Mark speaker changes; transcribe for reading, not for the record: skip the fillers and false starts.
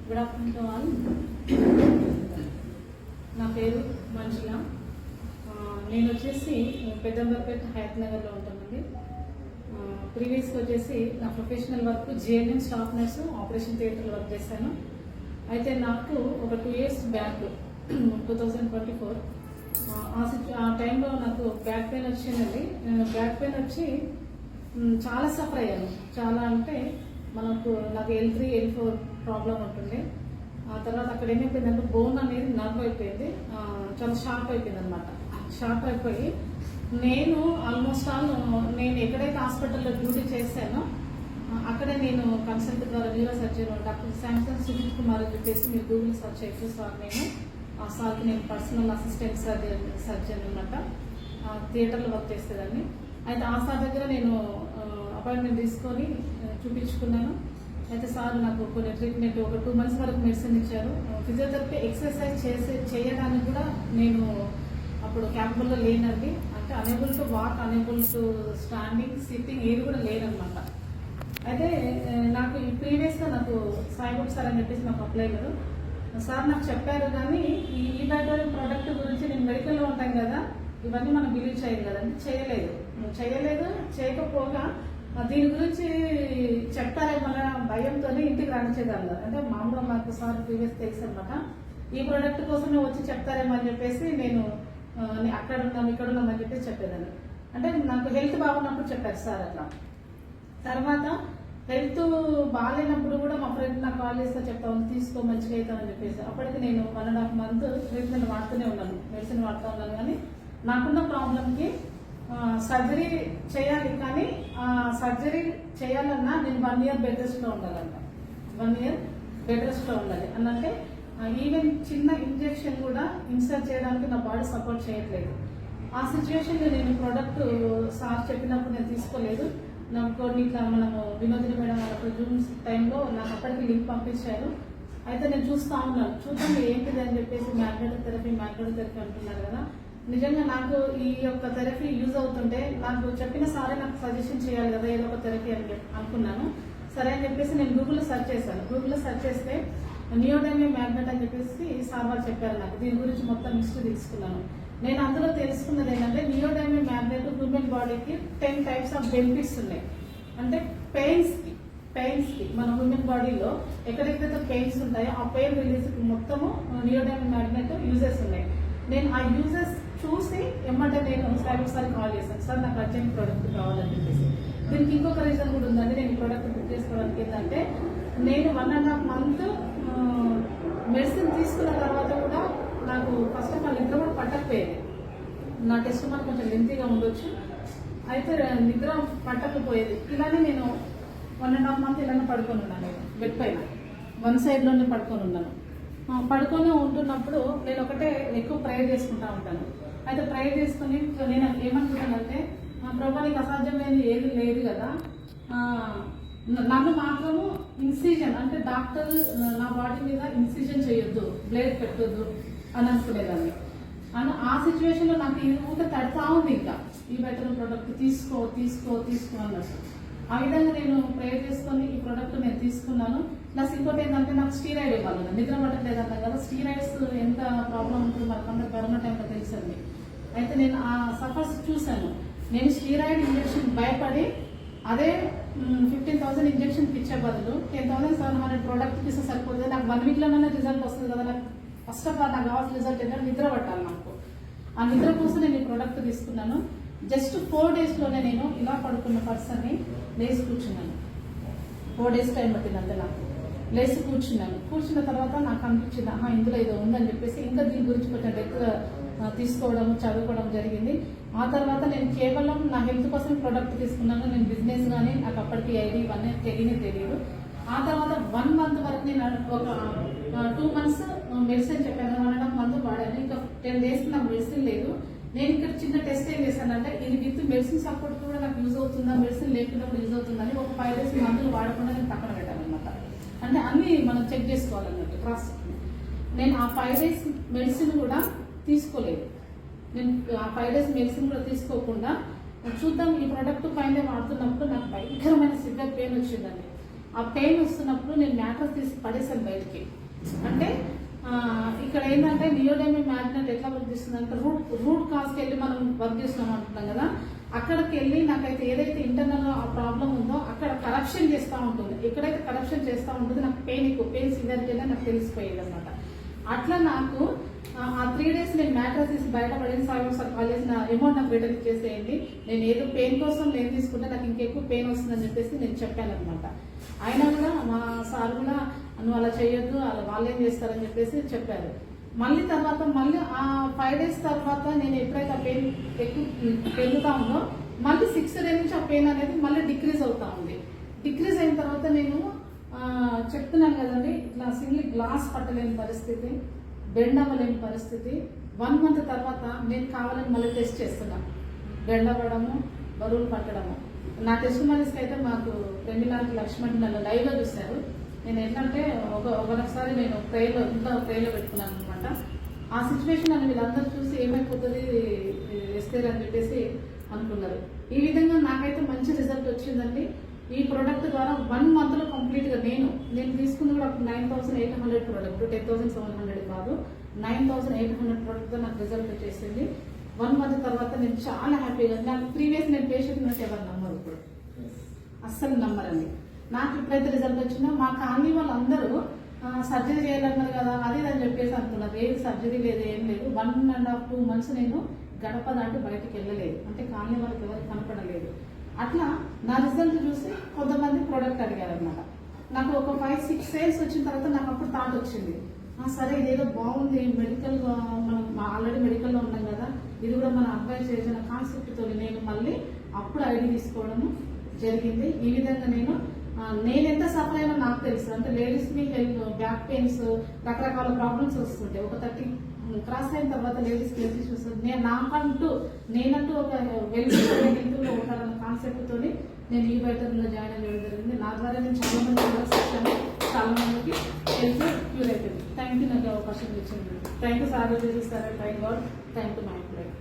Speaker 1: Good afternoon to all. నా పేరు మంజుల. నేను వచ్చేసి పెద్దంబర్పేట హయత్ నగర్లో ఉంటానండి. ప్రీవియస్గా వచ్చేసి నా professional work GNM staff nurse operation థియేటర్లో వర్క్ చేశాను. అయితే నాకు ఒక 2 years బ్యాక్ 2024 ఆ టైంలో నాకు బ్యాక్ పెయిన్ వచ్చిందండి. బ్యాక్ పెయిన్ వచ్చి చాలా సఫర్ అయ్యాను. చాలా అంటే నాకు L3 L4 ప్రాబ్లం ఉంటుంది. ఆ తర్వాత అక్కడ ఏమైపోయిందంటే బోన్ అనేది నర్వ్ అయిపోయింది, చాలా షార్ప్ అయిపోయింది అనమాట. షార్ప్ అయిపోయి నేను ఆల్మోస్ట్ నేను ఎక్కడైతే హాస్పిటల్లో డ్యూటీ చేశానో అక్కడే నేను కన్సల్ట్ ద్వారా neurosurgeon doctor Samson Sujith Kumar అని చెప్పేసి మీరు గూగుల్ సర్చ్ చేయొచ్చు. సార్ ఆ సార్కి నేను పర్సనల్ అసిస్టెంట్ సర్జన్ అనమాట. థియేటర్లో వర్క్ చేసేదాన్ని. అయితే ఆ సార్ దగ్గర నేను అపాయింట్మెంట్ తీసుకొని చూపించుకున్నాను. అయితే సార్ నాకు కొన్ని ట్రీట్మెంట్ ఒక 2 months వరకు మెడిసిన్ ఇచ్చారు. ఫిజియోథెరపీ ఎక్సర్సైజ్ చేయడానికి కూడా నేను అప్పుడు క్యాపబుల్లో లేనండి. అంటే unable to walk, unable to standing, sitting ఏది కూడా లేనమాట. అయితే నాకు ఈ ప్రీవియస్గా నాకు సాయిబాబు సార్ అని చెప్పేసి నాకు అప్లై అయ్యారు. సార్ నాకు చెప్పారు, కానీ ఈ బయోటోరిక్ ప్రోడక్ట్ గురించి నేను మెడికల్లో ఉంటాను కదా, ఇవన్నీ మనం బిలీవ్ చేయాలి కదండి. చేయలేదు. చేయకపోగా దీని గురించి చెప్తారేమన్న భయంతో ఇంటికి రానిచ్చేదాన్ని. అంటే మామూలుగా మాకు సార్ ప్రీవియస్ తెలుసు అనమాట. ఈ ప్రోడక్ట్ కోసం వచ్చి చెప్తారేమో అని చెప్పేసి నేను అక్కడ ఉన్నాను ఇక్కడ ఉన్నామని చెప్పేసి చెప్పేదాన్ని. అంటే నాకు హెల్త్ బాగున్నప్పుడు చెప్పారు సార్ అట్లా. తర్వాత హెల్త్ బాగాలేనప్పుడు కూడా మా ఫ్రెండ్ నాకు కాల్ చేస్తే చెప్తాను, తీసుకో మంచిగా అవుతామని చెప్పేసి. అప్పటికి నేను 1.5 months ట్రీట్మెంట్ వాడుతూనే ఉన్నాను, మెడిసిన్ వాడుతూ ఉన్నాను. కానీ నాకున్న ప్రాబ్లంకి సర్జరీ చేయాలి, కానీ సర్జరీ చేయాలన్నా నేను 1 year బెడ్ రెస్ట్లో ఉండాలంట. 1 year బెడ్ రెస్ట్లో ఉండాలి అనంటే ఈవెన్ చిన్న ఇంజెక్షన్ కూడా ఇన్సర్ట్ చేయడానికి నా బాడీ సపోర్ట్ చేయట్లేదు. ఆ సిచ్యువేషన్లో నేను ప్రోడక్ట్ సార్ చెప్పినప్పుడు నేను తీసుకోలేదు. నాకు కొన్ని ఇట్లా మనము వినోదిని మేడం వాళ్ళకు జూమ్ టైంలో నాకు అప్పటికి లింక్ పంపించారు. అయితే నేను చూస్తూ ఉన్నాను, చూద్దాం ఏంటిది అని చెప్పేసి మ్యాగ్నెటిక్ థెరపీ అంటున్నారు కదా. నిజంగా నాకు ఈ యొక్క థెరపీ యూజ్ అవుతుంటే నాకు చెప్పిన సారే నాకు సజెషన్ చేయాలి కదా ఏదో ఒక థెరపీ అని అనుకున్నాను. సరే అని చెప్పేసి నేను గూగుల్లో సెర్చ్ చేశాను. గూగుల్లో సెర్చ్ చేస్తే నియోడైమి మ్యాగ్నెట్ అని చెప్పేసి సార్ వాళ్ళు చెప్పారు నాకు. దీని గురించి మొత్తం హిస్టరీ తీసుకున్నాను. నేను అందులో తెలుసుకున్నది ఏంటంటే నియోడైమి మ్యాగ్నెట్ హ్యూమన్ బాడీకి 10 types ఆఫ్ బెనిఫిట్స్ ఉన్నాయి. అంటే పెయిన్స్కి మన హ్యూమన్ బాడీలో ఎక్కడెక్కడైతే పెయిన్స్ ఉంటాయో ఆ పెయిన్ రిలీజ్కి మొత్తము నియోడైమి మ్యాగ్నెట్ యూజెస్ ఉన్నాయి. నేను ఆ యూజెస్ చూసి ఏమంటే నేను సార్ కాల్ చేశాను, సార్ నాకు అర్జెంట్ ప్రోడక్ట్ కావాలని చెప్పేసి. దీనికి ఇంకొక రీజన్ కూడా ఉందండి. నేను ఈ ప్రోడక్ట్ బుక్ చేసుకోవడానికి ఏంటంటే నేను 1.5 month మెడిసిన్ తీసుకున్న తర్వాత కూడా నాకు ఫస్ట్ ఆఫ్ ఆల్ నిద్ర కూడా పట్టకపోయేది. నా టెస్ట్ మనకు కొంచెం లెంతీగా ఉండొచ్చు, అయితే నిద్ర పట్టకపోయేది. ఇలానే నేను 1.5 month ఇలానే పడుకొని ఉన్నాను. బెడ్ పైన 1 sideలోనే పడుకొని ఉన్నాను. పడుకొని ఉంటున్నప్పుడు నేను ఒకటే ఎక్కువ ప్రేయర్ చేసుకుంటా ఉంటాను. అయితే ప్రేయర్ చేసుకుని నేను ఏమనుకుంటానంటే ప్రభా నీకు అసాధ్యమైనది ఏది లేదు కదా, నన్ను మాత్రము ఇన్సిజన్ అంటే డాక్టర్ నా బాడీ మీద ఇన్సిజన్ చేయొద్దు, బ్లేడ్ పెట్టొద్దు అని అనుకునేదాన్ని. ఆ సిచ్యువేషన్లో నాకు ఇది ఊరికే తడతా ఉంది, ఇంకా ఈ బెటర్ ప్రోడక్ట్ తీసుకో అన్నట్టు. ఆ విధంగా నేను ప్రేయర్ చేసుకొని ఈ ప్రోడక్ట్ నేను తీసుకున్నాను. ప్లస్ ఇంకోటి ఏంటంటే నాకు స్టీరాయిడ్ ఇవ్వాలి, నిద్ర పట్టలేదు అన్నా కదా. స్టీరాయిడ్స్ ఎంత ప్రాబ్లం ఉంటుందో మనకంటే కరోనా టైంలో తెలుసండి. అయితే నేను ఆ సఫర్స్ చూశాను. నేను స్టీరాయిడ్ ఇంజెక్షన్ భయపడి అదే 15,000 ఇంజెక్షన్కి ఇచ్చే బదులు 10,700 ప్రోడక్ట్కి ఇస్తే సరిపోతుంది. నాకు 1 weekలోనే రిజల్ట్ వస్తుంది కదా. నాకు ఫస్ట్ ఆఫ్ ఆల్ నాకు కావాల్సిన రిజల్ట్ ఏంటంటే నిద్ర పట్టాలి నాకు. ఆ నిద్ర కోసం నేను ఈ ప్రోడక్ట్ తీసుకున్నాను. జస్ట్ 4 daysలోనే నేను ఇలా పడుకున్న పర్సన్ని లేచి కూర్చున్నాను. 4 days టైం పట్టింది అంతే నాకు. లేచి కూర్చున్న తర్వాత నాకు అనిపించింది ఇందులో ఏదో ఉందని చెప్పేసి ఇంకా దీని గురించి కొంచెం డెప్గా తీసుకోవడం చదువుకోవడం జరిగింది. ఆ తర్వాత నేను కేవలం నా హెల్త్ కోసం ప్రోడక్ట్ తీసుకున్నాను. నేను బిజినెస్ కానీ నాకు అప్పటికి ఐడి ఇవన్నీ తెలియదు. ఆ తర్వాత 1 month వరకు నేను ఒక 2 months మెడిసిన్ చెప్పాను, 1.5 month వాడాను. ఇంకా 10 days నాకు మెడిసిన్ లేదు. నేను ఇక్కడ చిన్న టెస్ట్ ఏం చేశానంటే ఇది విత్ మెడిసిన్ సపోర్ట్ కూడా నాకు యూజ్ అవుతుందా, మెడిసిన్ లేకుండా కూడా యూజ్ అవుతుందని ఒక 5 days మందులు వాడకుండా నేను పక్కన పెట్టాను అనమాట. అంటే అన్ని మనం చెక్ చేసుకోవాలన్నట్టు క్రాస్. నేను ఆ 5 days మెడిసిన్ కూడా తీసుకోలేదు. నేను ఆ 5 days మెడిసిన్ కూడా తీసుకోకుండా చూద్దాం ఈ ప్రోడక్ట్ పైన వాడుతున్నప్పుడు నాకు భయంకరమైన సివియర్ పెయిన్ వచ్చిందండి. ఆ పెయిన్ వస్తున్నప్పుడు నేను మ్యాట్రస్ తీసి పడేసాను బయటికి. అంటే ఇక్కడ ఏంటంటే నియోడెమి మ్యాగ్నెట్ ఎట్లా వర్క్ చేస్తుంది అంటే రూట్ కాజ్కి వెళ్ళి మనం వర్క్ చేస్తున్నాం అంటున్నాం కదా, అక్కడికి వెళ్ళి నాకైతే ఏదైతే ఇంటర్నల్ ఆ ప్రాబ్లం ఉందో అక్కడ కరప్షన్ చేస్తూ ఉంటుంది. ఎక్కడైతే కరప్షన్ చేస్తూ ఉంటుంది నాకు పెయిన్ ఎక్కువ, పెయిన్ సివియారిటీ నాకు తెలిసిపోయేది అనమాట. అట్లా నాకు ఆ 3 days నేను మ్యాట్రస్ తీసి బయటపడింది. సార్ కాల్ చేసిన అమౌంట్ నాకు రిటర్న్ ఇచ్చేసేయండి, నేను ఏదో పెయిన్ కోసం నేను తీసుకుంటే నాకు ఇంకెక్కువ పెయిన్ వస్తుందని చెప్పేసి నేను చెప్పాను అనమాట. అయినా కూడా మా సార్ కూడా నువ్వు అలా చేయొద్దు, అలా వాళ్ళు ఏం చేస్తారని చెప్పేసి చెప్పారు. మళ్ళీ తర్వాత మళ్ళీ ఆ 5 days తర్వాత నేను ఎప్పుడైతే ఆ పెయిన్ ఎక్కువ పెరుగుతా ఉందో మళ్ళీ 6th day నుంచి ఆ పెయిన్ అనేది మళ్ళీ డిక్రీజ్ అవుతా ఉంది. డిక్రీజ్ అయిన తర్వాత నేను చెప్తున్నాను కదండి, ఇట్లా సింగిల్ గ్లాస్ పట్టలేని పరిస్థితి, బెండ్ అవ్వలేని పరిస్థితి. 1 month తర్వాత నేను కావాలని మళ్ళీ టెస్ట్ చేస్తున్నాను, బెండ్ అవ్వడము, బరువులు పట్టడము. నా టెస్ట్ మరీస్కి అయితే మాకు ప్రేమిలాంటి లక్ష్మణ్ నన్ను లైవ్గా చూశారు. నేను ఏంటంటే ఒకసారి నేను ఇంట్లో ప్రేయర్లో పెట్టుకున్నాను అనమాట. ఆ సిచ్యువేషన్ నన్ను వీళ్ళందరూ చూసి ఏమైపోతుంది ఎస్తేర్ అని చెప్పేసి అనుకున్నారు. ఈ విధంగా నాకైతే మంచి రిజల్ట్ వచ్చిందండి. ఈ ప్రోడక్ట్ ద్వారా 1 monthలో కంప్లీట్గా నేను తీసుకుంది కూడా 9,800 ప్రోడక్ట్, 10,700 కాదు, 9,800 ప్రోడక్ట్తో నాకు రిజల్ట్ వచ్చేసింది. 1 month తర్వాత నేను చాలా హ్యాపీగా, నాకు ప్రీవియస్ నేను పేషెంట్ నుంచి ఎవరు నమ్మరు, ఇప్పుడు అస్సలు నమ్మరండి. నాకు ఎప్పుడైతే రిజల్ట్ వచ్చిందో మా కాలనీ వాళ్ళందరూ సర్జరీ చేయాలన్నారు కదా అది అని చెప్పేసి అనుకున్నారు. ఏది సర్జరీ లేదు, ఏం లేదు. 1.5-2 months నేను గడప దాటి బయటకు వెళ్ళలేదు, అంటే కాలనీ వాళ్ళకి ఎవరికి కనపడలేదు. అట్లా నా రిజల్ట్ చూసి కొంతమంది ప్రోడక్ట్ అడిగారు అనమాట. నాకు ఒక 5-6 sales వచ్చిన తర్వాత నాకు అప్పుడు థాట్ వచ్చింది, సరే ఇదేదో బాగుంది, మెడికల్ మనం ఆల్రెడీ మెడికల్లో ఉన్నాం కదా, ఇది కూడా మన అప్లై చేసిన కాన్సెప్ట్తో నేను మళ్ళీ అప్పుడు ఐడి తీసుకోవడము జరిగింది. ఈ విధంగా నేను ఎంత సఫర్ అయినా నాకు తెలుసు. అంటే లేడీస్కి బ్యాక్ పెయిన్స్, రకరకాల ప్రాబ్లమ్స్ వస్తుంటాయి. ఒక 30 క్రాస్ అయిన తర్వాత లేడీస్కి హెల్త్ ఇష్యూస్, నేనంటూ ఒక హెల్త్లో ఉంటారన్న కాన్సెప్ట్తో నేను ఈ బయటలో జాయిన్ అవ్వడం జరిగింది. నా ద్వారా నేను చాలా మంది వచ్చాను, చాలా మందికి హెల్త్ క్యూర్ అయిపోయింది. థ్యాంక్ యూ నాకు అవకాశం ఇచ్చింది. థ్యాంక్ యూ సార్, చేసిస్తారు. Thank God, thank you my employee.